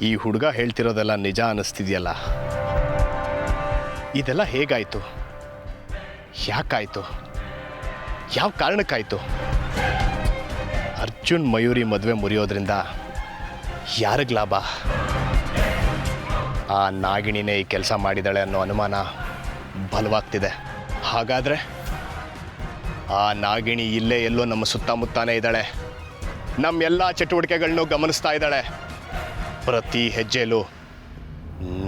ಈ ಹುಡುಗ ಹೇಳ್ತಿರೋದೆಲ್ಲ ನಿಜ ಅನ್ನಿಸ್ತಿದೆಯಲ್ಲ. ಇದೆಲ್ಲ ಹೇಗಾಯಿತು, ಯಾಕಾಯಿತು, ಯಾವ ಕಾರಣಕ್ಕಾಯಿತು? ಅರ್ಜುನ್ ಮಯೂರಿ ಮದುವೆ ಮುರಿಯೋದ್ರಿಂದ ಯಾರಿಗೆ ಲಾಭ? ಆ ನಾಗಿಣಿನೇ ಈ ಕೆಲಸ ಮಾಡಿದಾಳೆ ಅನ್ನೋ ಅನುಮಾನ ಬಲವಾಗ್ತಿದೆ. ಹಾಗಾದರೆ ಆ ನಾಗಿಣಿ ಇಲ್ಲೇ ಎಲ್ಲೋ ನಮ್ಮ ಸುತ್ತಮುತ್ತಾನೇ ಇದ್ದಾಳೆ, ನಮ್ಮೆಲ್ಲ ಚಟುವಟಿಕೆಗಳನ್ನೂ ಗಮನಿಸ್ತಾ ಇದ್ದಾಳೆ. ಪ್ರತಿ ಹೆಜ್ಜೆಯಲ್ಲೂ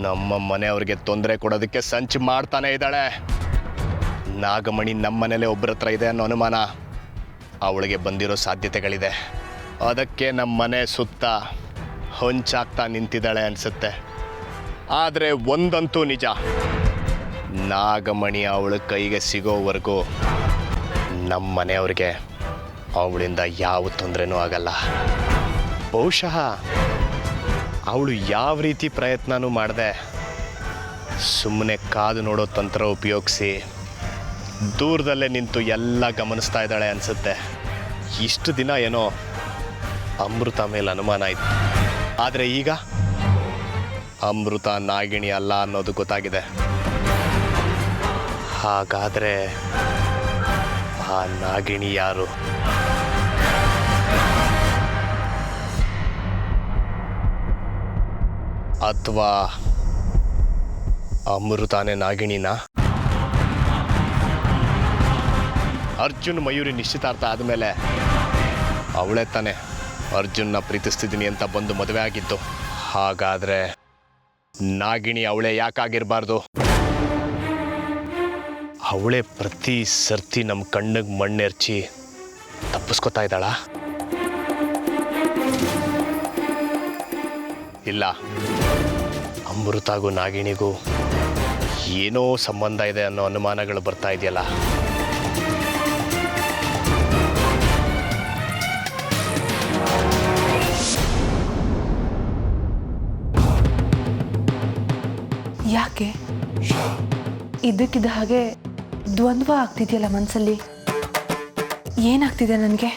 ನಮ್ಮ ಮನೆಯವ್ರಿಗೆ ತೊಂದರೆ ಕೊಡೋದಕ್ಕೆ ಸಂಚು ಮಾಡ್ತಾನೆ ಇದ್ದಾಳೆ. ನಾಗಮಣಿ ನಮ್ಮ ಮನೇಲೆ ಒಬ್ಬರ ಹತ್ರ ಇದೆ ಅನ್ನೋ ಅನುಮಾನ ಅವಳಿಗೆ ಬಂದಿರೋ ಸಾಧ್ಯತೆಗಳಿದೆ. ಅದಕ್ಕೆ ನಮ್ಮ ಮನೆ ಸುತ್ತ ಹೊಂಚಾಗ್ತಾ ನಿಂತಿದ್ದಾಳೆ ಅನಿಸುತ್ತೆ. ಆದರೆ ಒಂದಂತೂ ನಿಜ, ನಾಗಮಣಿ ಅವಳ ಕೈಗೆ ಸಿಗೋವರೆಗೂ ನಮ್ಮ ಮನೆಯವ್ರಿಗೆ ಅವಳಿಂದ ಯಾವ ತೊಂದರೆನೂ ಆಗಲ್ಲ. ಬಹುಶಃ ಅವಳು ಯಾವ ರೀತಿ ಪ್ರಯತ್ನನೂ ಮಾಡದೆ ಸುಮ್ಮನೆ ಕಾದು ನೋಡೋ ತಂತ್ರ ಉಪಯೋಗಿಸಿ ದೂರದಲ್ಲೇ ನಿಂತು ಎಲ್ಲ ಗಮನಿಸ್ತಾ ಇದ್ದಾಳೆ ಅನಿಸುತ್ತೆ. ಇಷ್ಟು ದಿನ ಏನೋ ಅಮೃತ ಮೇಲೆ ಅನುಮಾನ ಇತ್ತು, ಆದರೆ ಈಗ ಅಮೃತ ನಾಗಿಣಿ ಅಲ್ಲ ಅನ್ನೋದು ಗೊತ್ತಾಗಿದೆ. ಹಾಗಾದರೆ ಆ ನಾಗಿಣಿ ಯಾರು? ಅಥವಾ ಅಮೃತಾನೇ ನಾಗಿಣಿನ? ಅರ್ಜುನ್ ಮಯೂರಿ ನಿಶ್ಚಿತಾರ್ಥ ಆದಮೇಲೆ ಅವಳೇ ತಾನೆ ಅರ್ಜುನ್ನ ಪ್ರೀತಿಸ್ತಿದ್ದೀನಿ ಅಂತ ಬಂದು ಮದುವೆ ಆಗಿತ್ತು. ಹಾಗಾದರೆ ನಾಗಿಣಿ ಅವಳೇ ಯಾಕಾಗಿರಬಾರ್ದು? ಅವಳೇ ಪ್ರತಿ ಸರ್ತಿ ನಮ್ಮ ಕಣ್ಣಿಗೆ ಮಣ್ಣೆರ್ಚಿ ತಪ್ಪಿಸ್ಕೊತಾ ಇದ್ದಾಳ? ಇಲ್ಲ, ಅಮೃತಾಗೂ ನಾಗಿಣಿಗೂ ಏನೋ ಸಂಬಂಧ ಇದೆ ಅನ್ನೋ ಅನುಮಾನಗಳು ಬರ್ತಾ ಇದೆಯಲ್ಲ. ಯಾಕೆ ಇದಕ್ಕಿದ್ದ ಹಾಗೆ ದ್ವಂದ್ವ ಆಗ್ತಿದೆಯಲ್ಲ ಮನಸ್ಸಲ್ಲಿ? ಏನಾಗ್ತಿದೆ ನನಗೆ?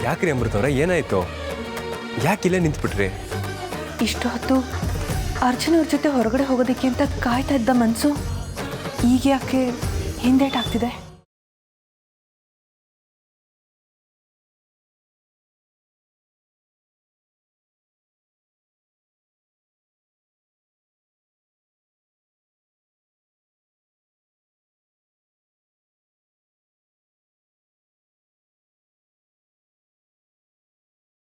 ಯಾಕ್ರಿ ಅಮೃತವ್ರೆ, ಏನಾಯ್ತು? ಯಾಕಿಲ್ಲೇ ನಿಂತ್ಬಿಟ್ರಿ? ಇಷ್ಟು ಹೊತ್ತು ಅರ್ಜುನ್ ಅವ್ರ ಜೊತೆ ಹೊರಗಡೆ ಹೋಗೋದಕ್ಕೆ ಅಂತ ಕಾಯ್ತಾ ಇದ್ದ ಮನಸ್ಸು ಈಗ ಯಾಕೆ ಹಿಂದೇಟಾಗ್ತಿದೆ?